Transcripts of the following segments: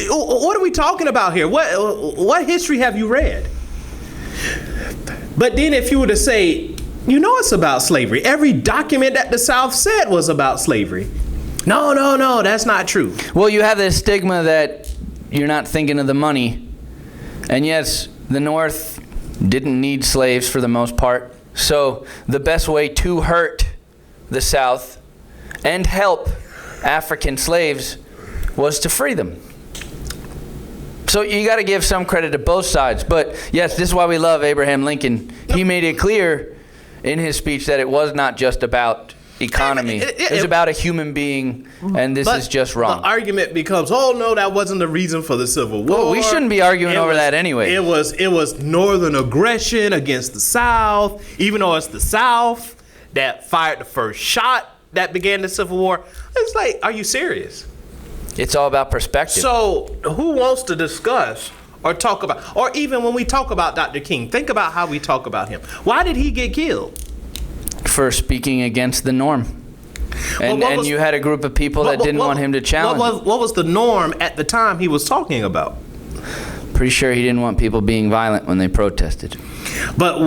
What are we talking about here? What history have you read? But then if you were to say, it's about slavery. Every document that the South said was about slavery. No, that's not true. Well, you have this stigma that you're not thinking of the money. And yes, the North didn't need slaves for the most part. So the best way to hurt the South and help African slaves was to free them. So you got to give some credit to both sides. But yes, this is why we love Abraham Lincoln. He made it clear in his speech that it was not just about economy. It was about a human being, and this is just wrong. The argument becomes, no, that wasn't the reason for the Civil War. Well, we shouldn't be arguing over that anyway. It was Northern aggression against the South, even though it's the South that fired the first shot that began the Civil War. It's like, are you serious? It's all about perspective. So who wants to discuss or talk about, or even when we talk about Dr. King, think about how we talk about him. Why did he get killed? For speaking against the norm. And you had a group of people that didn't want him to challenge. What was the norm at the time he was talking about? Pretty sure he didn't want people being violent when they protested. But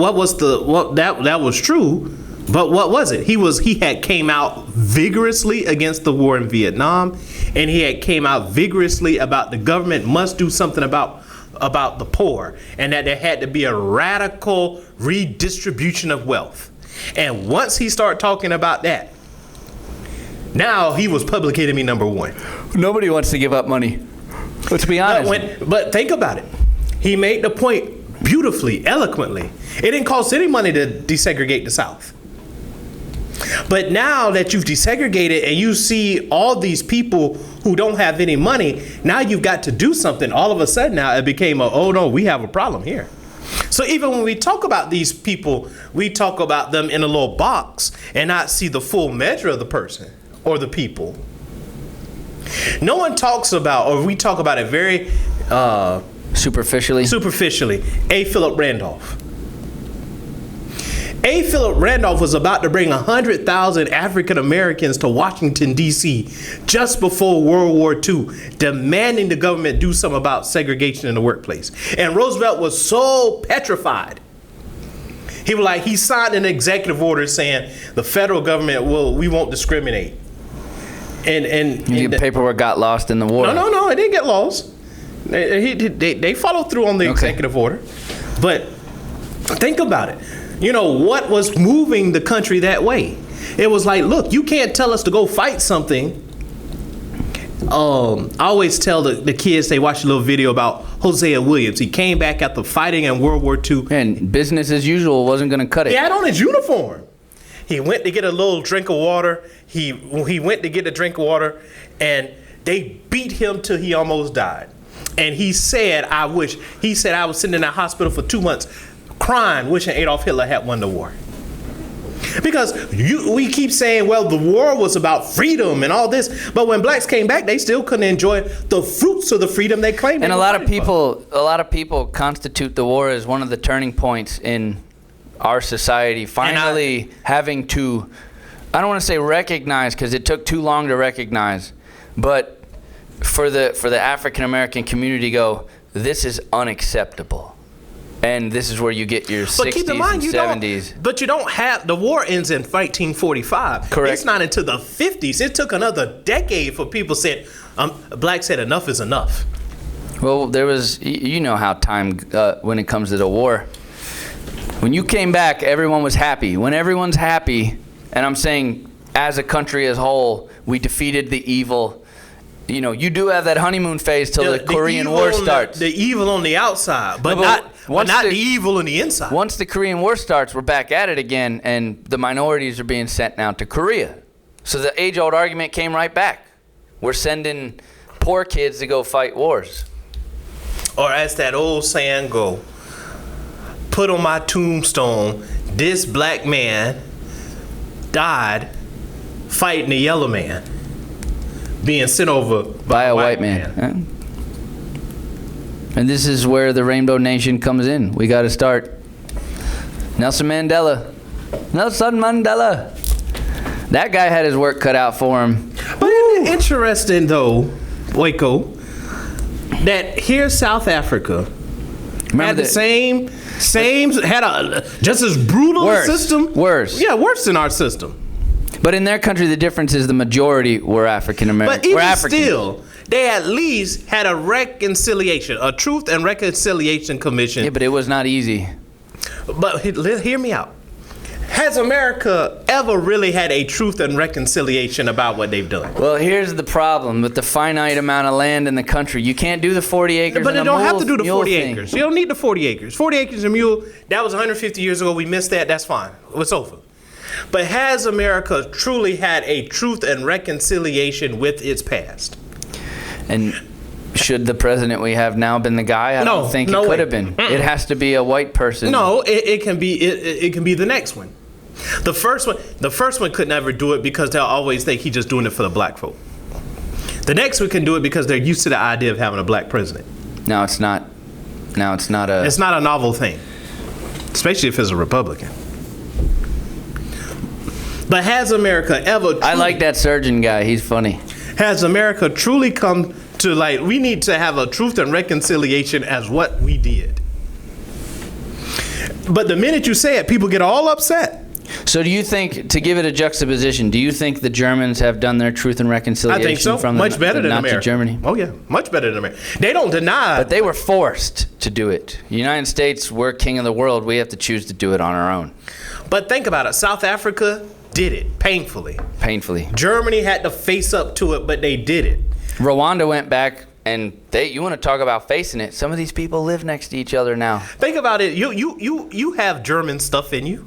that was true. But what was it? He had came out vigorously against the war in Vietnam, and he had came out vigorously about the government must do something about the poor, and that there had to be a radical redistribution of wealth. And once he started talking about that, now he was public enemy number one. Nobody wants to give up money. Let's be honest. But think about it. He made the point beautifully, eloquently. It didn't cost any money to desegregate the South. But now that you've desegregated and you see all these people who don't have any money, now you've got to do something. All of a sudden now it became we have a problem here. So even when we talk about these people, we talk about them in a little box and not see the full measure of the person or the people. No one talks about, or we talk about it very superficially. A. Philip Randolph. A. Philip Randolph was about to bring 100,000 African Americans to Washington, D.C. just before World War II, demanding the government do something about segregation in the workplace. And Roosevelt was so petrified. He signed an executive order saying the federal government we won't discriminate. And the paperwork got lost in the war. No, it didn't get lost. They followed through on the executive order. But think about it. What was moving the country that way? It was like, look, you can't tell us to go fight something. I always tell the kids, they watch a little video about Hosea Williams. He came back after fighting in World War II. And business as usual wasn't going to cut it. He had on his uniform. He went to get a little drink of water. He went to get a drink of water, and they beat him till he almost died. And he said, I was sitting in that hospital for 2 months, crying, wishing Adolf Hitler had won the war. Because we keep saying, well, the war was about freedom and all this, but when blacks came back, they still couldn't enjoy the fruits of the freedom they claimed. And a lot of people constitute the war as one of the turning points in our society finally having to, I don't want to say recognize, because it took too long to recognize, but for the African American community go, this is unacceptable. And this is where you get your 60s and 70s. But you don't have, the war ends in 1945. Correct. It's not until the 50s. It took another decade for people said, blacks said enough is enough. Well, there was, how time, when it comes to the war. When you came back, everyone was happy. When everyone's happy, and I'm saying as a country as a whole, we defeated the evil. You do have that honeymoon phase till the Korean War starts. The evil on the outside, but not the evil on the inside. Once the Korean War starts, we're back at it again, and the minorities are being sent now to Korea. So the age-old argument came right back. We're sending poor kids to go fight wars. Or as that old saying go, put on my tombstone, this black man died fighting the yellow man, being sent over by a white man. And this is where the Rainbow Nation comes in. We got to start. Nelson Mandela. That guy had his work cut out for him. But isn't it interesting, though, Boyko, that here South Africa had the same had a just as brutal a system. Worse. Yeah, worse than our system. But in their country, the difference is the majority were African American. But even still, they at least had a reconciliation, a Truth and Reconciliation Commission. Yeah, but it was not easy. But hear me out. Has America ever really had a truth and reconciliation about what they've done? Well, here's the problem with the finite amount of land in the country. You can't do the 40 acres. But you don't have to do the 40 acres. You don't need the 40 acres. 40 acres a mule, that was 150 years ago. We missed that. That's fine. It's over. But has America truly had a truth and reconciliation with its past? And should the president we have now been the guy? I don't think it could have been. It has to be a white person. No, it can be. It can be the next one. The first one could never do it because they'll always think he's just doing it for the black folk. The next one can do it because they're used to the idea of having a black president. No, it's not. It's not a novel thing, especially if it's a Republican. But has America ever? I like that surgeon guy. He's funny. Has America truly come to we need to have a truth and reconciliation as what we did? But the minute you say it, people get all upset. So do you think, to give it a juxtaposition, do you think the Germans have done their truth and reconciliation? I think so. From much better than Nazi America. Germany? Oh yeah, much better than America. They don't deny. But they were forced to do it. The United States, we're king of the world. We have to choose to do it on our own. But think about it. South Africa did it painfully. Painfully. Germany had to face up to it, but they did it. Rwanda went back, and you want to talk about facing it. Some of these people live next to each other now. Think about it. You have German stuff in you.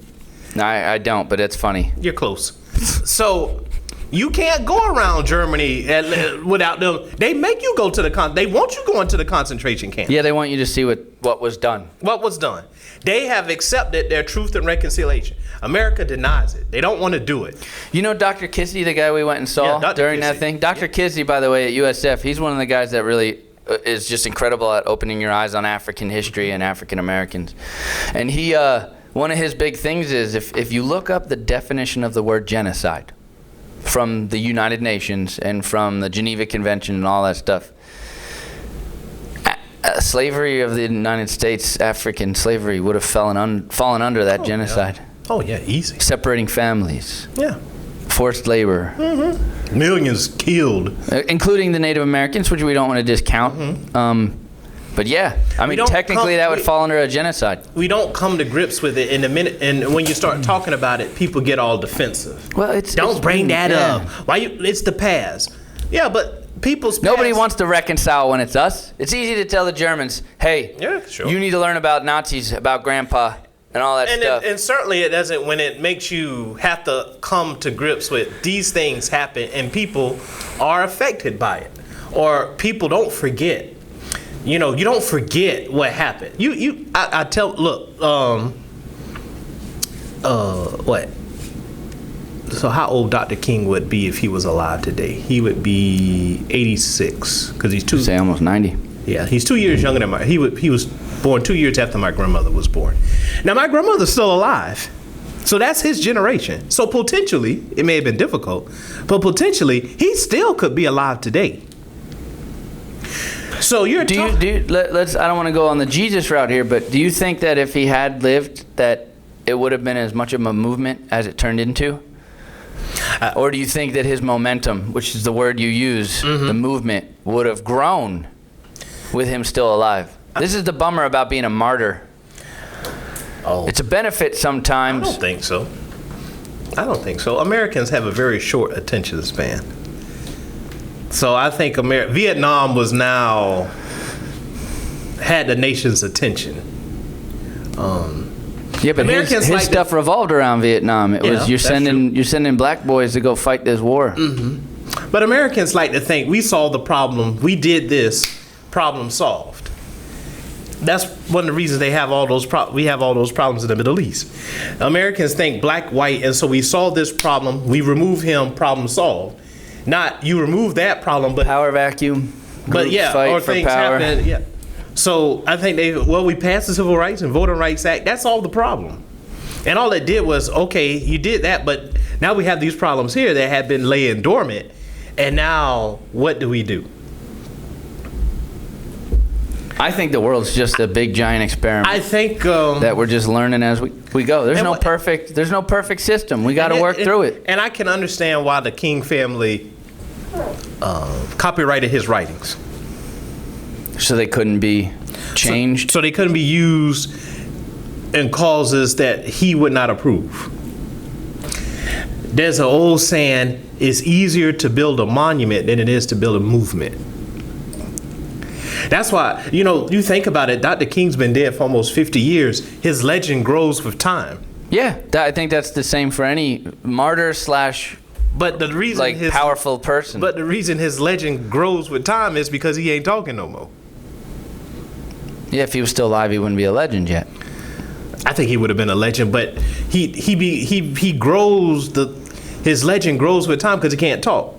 No, I don't, but it's funny. You're close. So you can't go around Germany without them. They make you go to they want you going to the concentration camp. Yeah, they want you to see what was done. What was done. They have accepted their truth and reconciliation. America denies it. They don't want to do it. You know Dr. Kissy, the guy we went and saw during that thing? Dr. Kissy, by the way, at USF, he's one of the guys that really is just incredible at opening your eyes on African history and African Americans. And he, one of his big things is if you look up the definition of the word genocide from the United Nations and from the Geneva Convention and all that stuff, slavery of the United States, African slavery, would have fallen under that genocide. Yeah. Oh, yeah, easy. Separating families. Yeah. Forced labor. Mm-hmm. Millions killed. Including the Native Americans, which we don't want to discount. Mm-hmm. But yeah, I mean, technically that would fall under a genocide. We don't come to grips with it in a minute, and when you start talking about it, people get all defensive. Well, don't bring that up. It's the past. Yeah, but people's past. Nobody wants to reconcile when it's us. It's easy to tell the Germans, hey, you need to learn about Nazis, about Grandpa, and all that stuff. And certainly it doesn't when it makes you have to come to grips with these things happen and people are affected by it. Or people don't forget. You know, you don't forget what happened. I tell, look, what? So how old Dr. King would be if he was alive today? He would be 86, because he's two. Say almost 90. Yeah, he's 2 years younger than he was born 2 years after my grandmother was born. Now my grandmother's still alive, so that's his generation. So potentially, it may have been difficult, but potentially he still could be alive today. So I don't want to go on the Jesus route here, but do you think that if he had lived, that it would have been as much of a movement as it turned into? Or do you think that his momentum, which is the word you use, the movement, would have grown with him still alive? This is the bummer about being a martyr. It's a benefit sometimes. I don't think so. Americans have a very short attention span. So I think Vietnam was now had the nation's attention. Yeah, but his stuff revolved around Vietnam. It was you're sending black boys to go fight this war. Mm-hmm. But Americans like to think we solved the problem. We did this. Problem solved. That's one of the reasons they have all those we have all those problems in the Middle East. Americans think black, white, and so we solve this problem. We remove him. Problem solved. Not you remove that problem, but power vacuum. But fight or for things power. Happen. Yeah. So I think we passed the Civil Rights and Voting Rights Act. That solved the problem. And all it did was, okay, you did that, but now we have these problems here that had been laying dormant. And now what do we do? I think the world's just a big giant experiment. I think that we're just learning as we go. There's no perfect system. We got to work through it. And I can understand why the King family copyrighted his writings. So they couldn't be changed? So they couldn't be used in causes that he would not approve. There's an old saying, it's easier to build a monument than it is to build a movement. That's why, you think about it, Dr. King's been dead for almost 50 years. His legend grows with time. Yeah, I think that's the same for any martyr / But the reason powerful person. But the reason his legend grows with time is because he ain't talking no more. Yeah, if he was still alive, he wouldn't be a legend yet. I think he would have been a legend, but he grows his legend grows with time because he can't talk.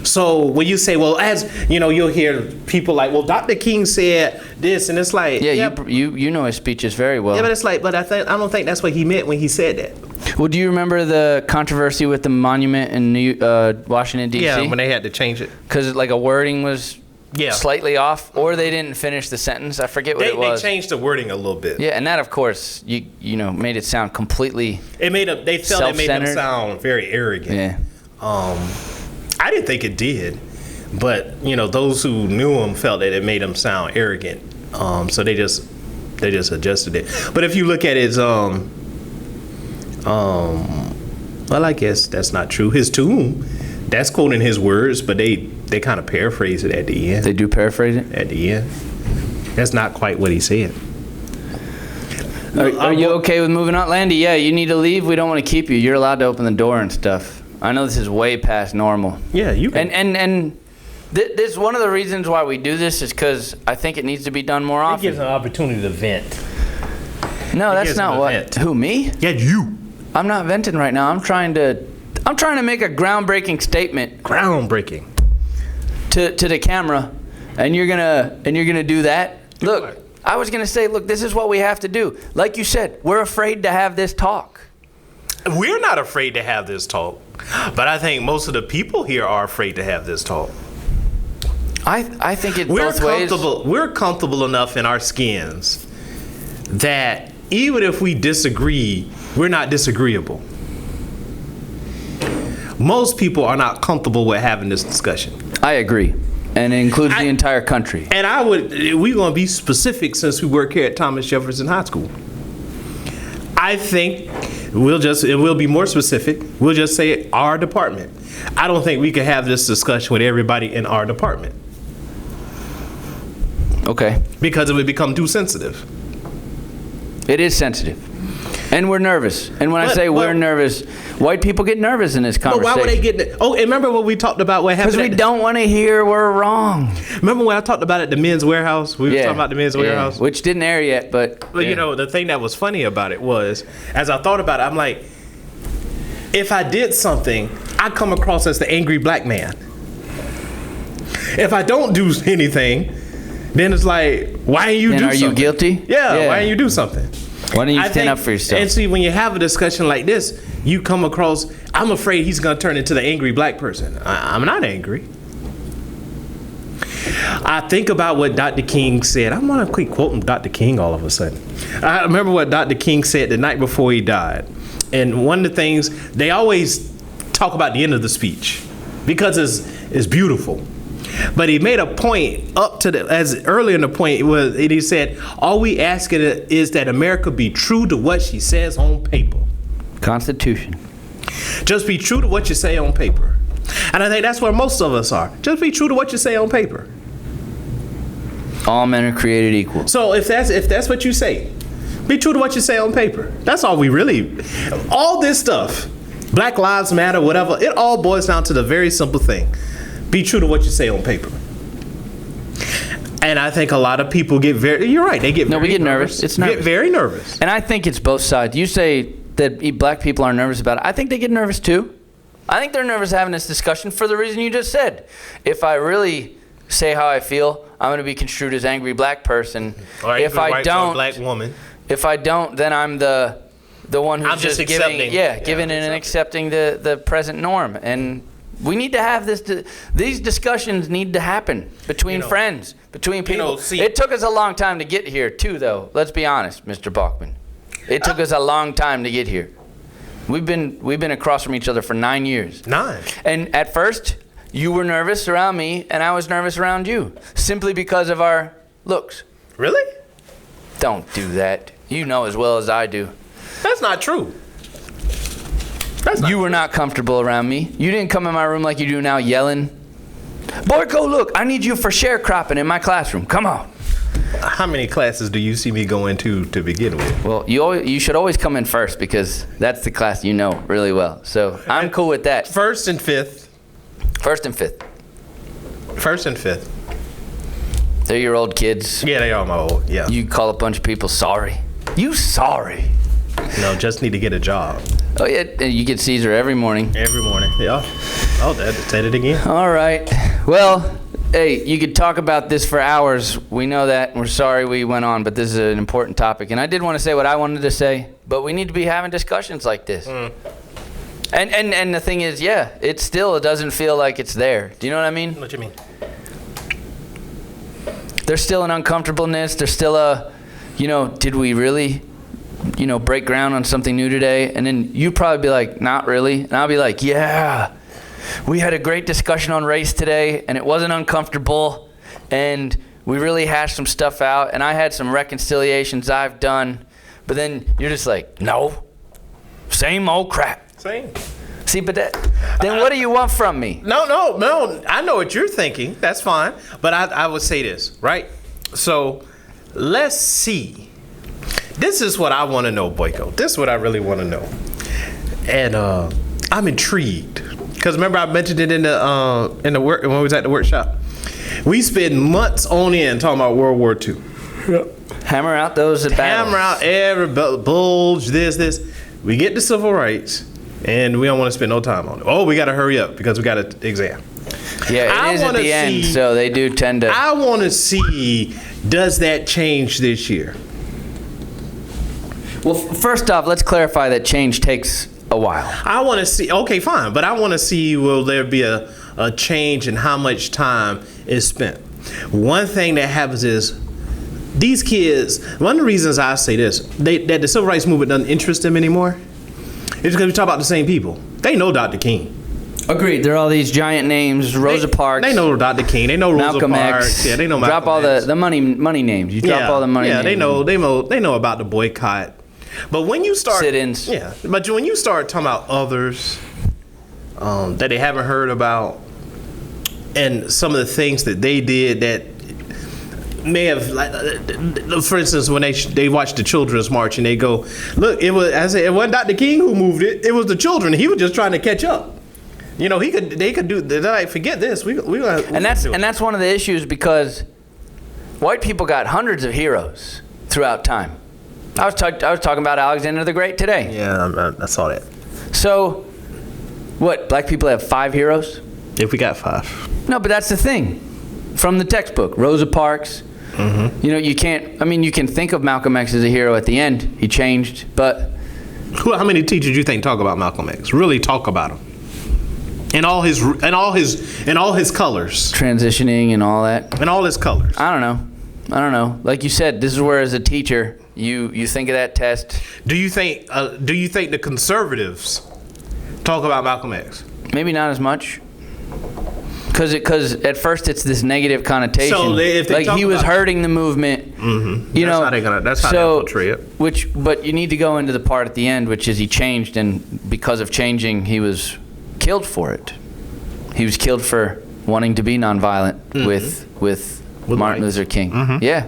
So when you say, well, as you'll hear people like, well, Dr. King said this, and it's like, you know his speeches very well. Yeah, but it's like, I don't think that's what he meant when he said that. Well, do you remember the controversy with the monument in Washington D.C.? Yeah, when they had to change it because a wording was slightly off, or they didn't finish the sentence. I forget what it was. They changed the wording a little bit. Yeah, and that, of course, made it sound completely. They felt it made them sound very arrogant. Yeah. I didn't think it did, but those who knew him felt that it made him sound arrogant. So they just adjusted it. But if you look at his well, I guess that's not true. His tomb, that's quoting his words, but they kind of paraphrase it at the end. They do paraphrase it? At the end. That's not quite what he said. Are you okay with moving on? Landy, yeah, you need to leave. We don't want to keep you. You're allowed to open the door and stuff. I know this is way past normal. Yeah, you can. And this one of the reasons why we do this is because I think it needs to be done more often. It gives an opportunity to vent. No, that's not what. Vent. Who, me? Yeah, you. I'm not venting right now. I'm trying to make a groundbreaking statement. Groundbreaking. To the camera, and you're gonna do that. Look, I was gonna say, look, this is what we have to do. Like you said, we're afraid to have this talk. We're not afraid to have this talk, but I think most of the people here are afraid to have this talk. I think it both ways. We're comfortable enough in our skins that even if we disagree, we're not disagreeable. Most people are not comfortable with having this discussion. I agree. And it includes the entire country. And we're going to be specific since we work here at Thomas Jefferson High School. I think it will be more specific. We'll just say our department. I don't think we can have this discussion with everybody in our department. Okay. Because it would become too sensitive. It is sensitive. And we're nervous. And when I say we're nervous, white people get nervous in this conversation. But why would they get... Oh, and remember what we talked about? What happened? Because we don't want to hear we're wrong. Remember when I talked about it at the Men's Warehouse? We were talking about the Men's Warehouse. Which didn't air yet, but... Well, the thing that was funny about it was, as I thought about it, I'm like, if I did something, I come across as the angry black man. If I don't do anything, then it's like, why didn't you do something? Are you guilty? Yeah, why didn't you do something? Why don't you stand up for yourself? And see, when you have a discussion like this, you come across, I'm afraid he's going to turn into the angry black person. I'm not angry. I think about what Dr. King said. I'm going to quit quoting Dr. King all of a sudden. I remember what Dr. King said the night before he died. And one of the things, they always talk about the end of the speech because it's beautiful. But he made a point earlier in the point was he said, all we ask is that America be true to what she says on paper. Constitution. Just be true to what you say on paper. And I think that's where most of us are. Just be true to what you say on paper. All men are created equal. So if that's what you say, be true to what you say on paper. That's all all this stuff, Black Lives Matter, whatever, it all boils down to the very simple thing. Be true to what you say on paper. And I think a lot of people you're right, they get very nervous. No, we get nervous. It's nervous. Get very nervous. And I think it's both sides. You say that black people are nervous about it. I think they get nervous too. I think they're nervous having this discussion for the reason you just said. If I really say how I feel, I'm going to be construed as angry black person. Or if I don't, black woman. If I don't, then I'm the one who's I'm just accepting. giving and accepting the present norm. And We need to have this. These discussions need to happen between friends, between people. It took us a long time to get here, too, though. Let's be honest, Mr. Balkmon. It took us a long time to get here. We've been across from each other for 9 years. 9. And at first, you were nervous around me, and I was nervous around you, simply because of our looks. Really? Don't do that. You know as well as I do. That's not true. You were not comfortable around me. You didn't come in my room like you do now yelling. Boyko, look, I need you for sharecropping in my classroom. Come on. How many classes do you see me going to begin with? Well, you should always come in first because that's the class you know really well. So I'm cool with that. First and fifth. First and fifth. First and fifth. They're your old kids. Yeah, they are my old, yeah. You call a bunch of people sorry. You sorry. No, just need to get a job. Oh, yeah, you get Caesar every morning. Every morning, yeah. Oh, Dad said it again. All right. Well, hey, you could talk about this for hours. We know that. We're sorry we went on, but this is an important topic. And I did want to say what I wanted to say, but we need to be having discussions like this. And the thing is, yeah, it doesn't feel like it's there. Do you know what I mean? What you mean? There's still an uncomfortableness. There's still a, did we really, break ground on something new today? And then you probably be like, not really. And I'll be like, yeah, we had a great discussion on race today, and it wasn't uncomfortable, and we really hashed some stuff out, and I had some reconciliations I've done. But then you're just like, no, same old crap. Same. See, but then what do you want from me? No. I know what you're thinking. That's fine. But I would say this, right? So let's see. This is what I want to know, Boyko. This is what I really want to know. And I'm intrigued. Because remember I mentioned it in the work when we was at the workshop. We spent months on end talking about World War II. Yep. Hammer out those battles. Hammer out every bulge, this. We get to civil rights. And we don't want to spend no time on it. Oh, we got to hurry up because we got an exam. Yeah, it is at the end, so they do tend to. I want to see, does that change this year? Well, first off, let's clarify that change takes a while. I want to see, okay, fine, but I want to see, will there be a change in how much time is spent? One thing that happens is, these kids, one of the reasons I say this, that the civil rights movement doesn't interest them anymore, it's because we talk about the same people. They know Dr. King. Agreed. There are all these giant names, Rosa Parks. They know Dr. King. They know Malcolm Rosa Parks. X. Yeah, they know Malcolm Malcolm X. X. Drop all the money names. You drop all the money names. Yeah, they know about the boycott. But when you start sit-ins. Yeah, but when you start talking about others that they haven't heard about, and some of the things that they did that may have, like, for instance, when they watch the Children's March and they go, look, it wasn't Dr. King who moved it. It was the children. He was just trying to catch up. They could do. They're like, forget this. And that's one of the issues, because white people got hundreds of heroes throughout time. I was talking about Alexander the Great today. Yeah, I saw that. So, what? Black people have 5 heroes? If we got 5. No, but that's the thing. From the textbook, Rosa Parks. Mm-hmm. You can't. I mean, you can think of Malcolm X as a hero at the end. He changed, but how many teachers do you think talk about Malcolm X? Really talk about him? In all his colors. Transitioning and all that. In all his colors. I don't know. Like you said, this is where, as a teacher, you think of that test. Do you think the conservatives talk about Malcolm X? Maybe not as much. Because at first it's this negative connotation. So if they like he was hurting the movement. Mm-hmm. That's how they portray it. But you need to go into the part at the end, which is he changed, and because of changing, he was killed for it. He was killed for wanting to be nonviolent with Martin Luther King. Mm-hmm. Yeah.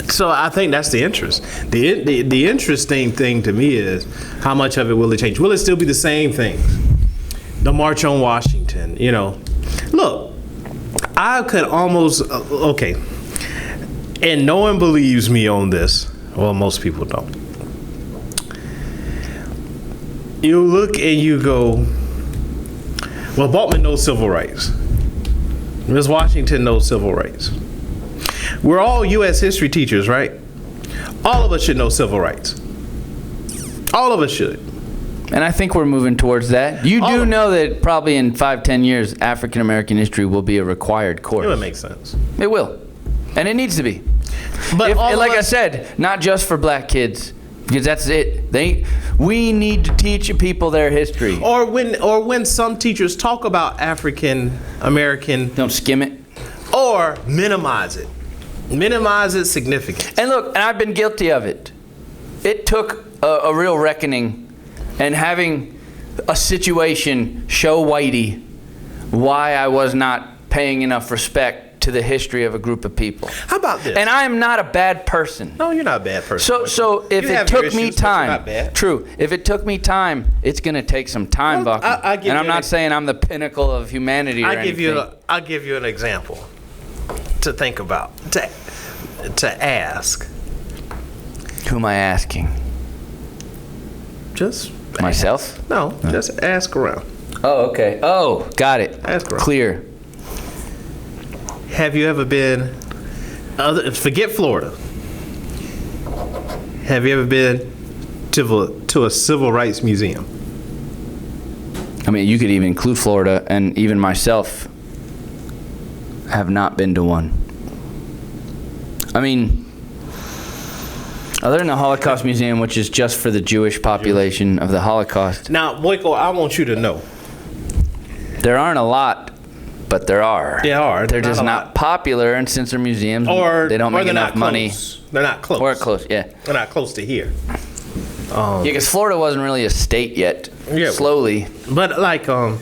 So I think that's the interest. The interesting thing to me is how much of it will it change? Will it still be the same things? The March on Washington, Look, I could almost, okay, and no one believes me on this. Well, most people don't. You look and you go, well, Balkmon knows civil rights. Ms. Washington knows civil rights. We're all U.S. history teachers, right? All of us should know civil rights. All of us should. And I think we're moving towards that. You do know that probably in 5-10 years, African American history will be a required course. It would make sense. It will. And it needs to be. But Like I said, not just for black kids, because that's it. We need to teach people their history. Or when some teachers talk about African American, Don't skim it. or minimize it. Minimize its significance. And look, and I've been guilty of it. It took a real reckoning and having a situation show Whitey why I was not paying enough respect to the history of a group of people. How about this? And I am not a bad person. No, you're not a bad person. So if You it have your took me issues, but you're time, not bad. true. If it took me time, it's going to take some time, Well, Balkmon. I give And you I'm not an- saying I'm the pinnacle of humanity or anything. I'll give you an example to think about, to ask. Who am I asking? Just Myself? No, just ask around. Oh, okay. Oh, got it. Ask around. Clear. Have you ever been? Forget Florida. Have you ever been to a civil rights museum? I mean, you could even include Florida, and even myself have not been to one. I mean, other than the Holocaust Museum, which is just for the Jewish population of the Holocaust, Now, Boyko, I want you to know. there aren't a lot, but there are. There are. They're Not just a not lot. popular, and since they're museums, Or they don't or make they're enough not money. close. They're not close. Or close, yeah. They're not close to here. Yeah, because Florida wasn't really a state yet. Yeah. Slowly. But like the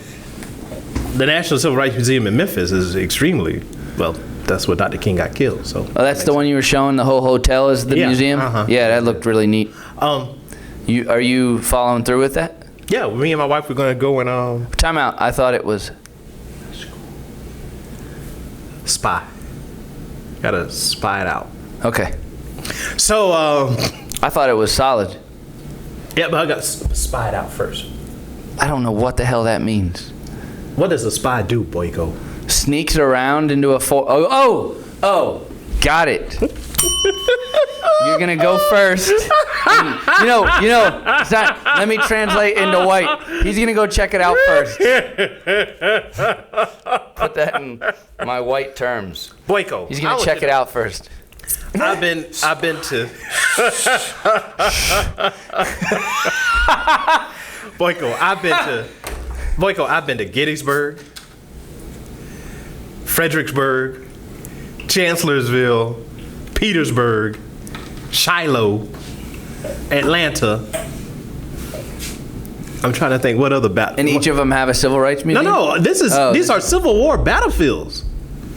National Civil Rights Museum in Memphis is extremely well. That's where Dr. King got killed. So. Oh, that's the one you were showing. The whole hotel is the Yeah, museum. uh-huh. Yeah, that looked really neat. Um. Are you following through with that? Yeah, me and my wife were gonna go and Time out. I thought it was. spy. Gotta spy it out. Okay. So I thought it was solid. yeah, but I got spy it out first. I don't know what the hell that means. What does a spy do, Boyko? Sneaks around into a oh, got it. You're gonna go first. And, you know. It's not, let me translate into white. He's gonna go check it out first. Put that in my white terms. Boyko, He's gonna check it out first. I've been to Boyko, I've been to Gettysburg, Fredericksburg, Chancellorsville, Petersburg, Shiloh, Atlanta. I'm trying to think what other battle. And each of them have a civil rights museum? No, these are Civil War battlefields.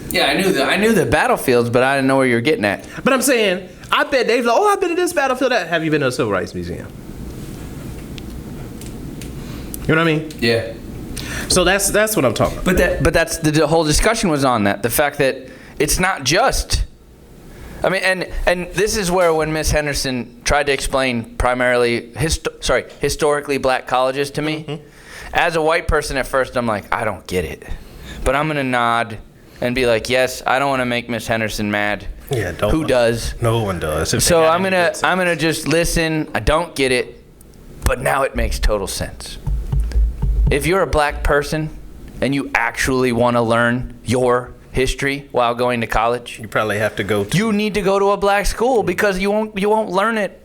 Yeah, I knew the battlefields, but I didn't know where you were getting at. But I'm saying, I bet Dave's like, I've been to this battlefield. Have you been to a Civil Rights Museum? You know what I mean? Yeah. So that's what I'm talking about. But that's the whole discussion was on that. The fact that it's not just. I mean, and this is where when Miss Henderson tried to explain primarily historically black colleges to me, as a white person at first, I'm like, I don't get it, but I'm gonna nod and be like, yes, I don't want to make Miss Henderson mad. Yeah, don't. Who does? No one does. So I'm gonna just listen. I don't get it, but now it makes total sense. If you're a black person and you actually want to learn your history while going to college, You probably have to go to. you need to go to a black school because you won't learn it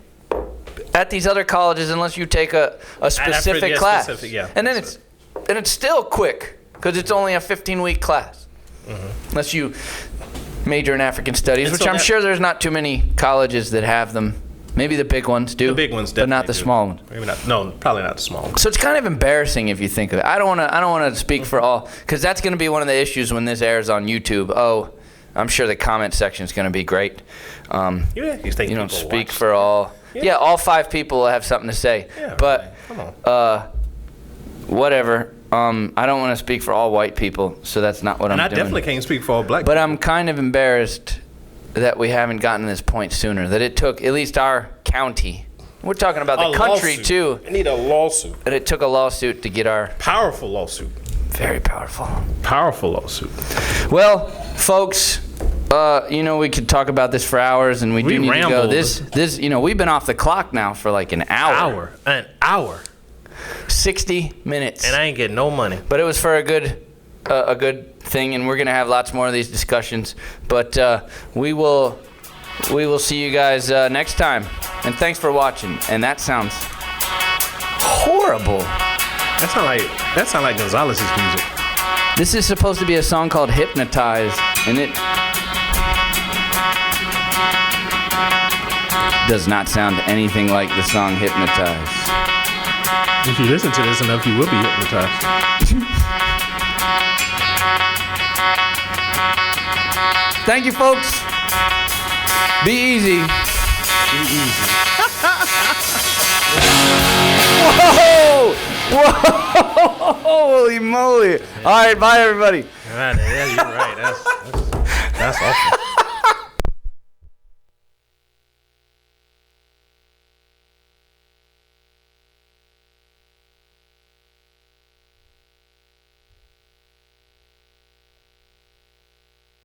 at these other colleges unless you take a specific class. Yeah, and then it's still quick because it's only a 15-week class. Unless you major in African studies, And which so I'm sure there's not too many colleges that have them. Maybe the big ones do. The big ones but not definitely the do. small ones. Maybe not. No, probably not the small ones. So it's kind of embarrassing if you think of it. I don't want to speak for all, because that's going to be one of the issues when this airs on YouTube. Oh, I'm sure the comment section is going to be great. Yeah, you think You don't people speak watch. for all. Yeah, all 5 people will have something to say. Yeah, but right. Come on. whatever. I don't want to speak for all white people, so that's not what And I'm I doing. definitely can't speak for all black. But I'm kind of embarrassed that we haven't gotten to this point sooner. That it took at least our county. We're talking about the country lawsuit. too. I need a lawsuit. That it took a lawsuit to get our Powerful lawsuit. very powerful. Powerful lawsuit. Well, folks, we could talk about this for hours, and we do need to go. rambled. This, we've been off the clock now for like an hour. An hour. 60 minutes. And I ain't getting no money. But it was for a good thing, and we're gonna have lots more of these discussions. But we will see you guys next time. And thanks for watching. And that sounds horrible. That sound like Gonzalez's music. This is supposed to be a song called Hypnotize, and it does not sound anything like the song Hypnotize. If you listen to this enough, you will be hypnotized. Thank you, folks. Be easy. Be easy. Whoa! Whoa! Holy moly! All right, bye, everybody. Yeah, you're right. That's awful.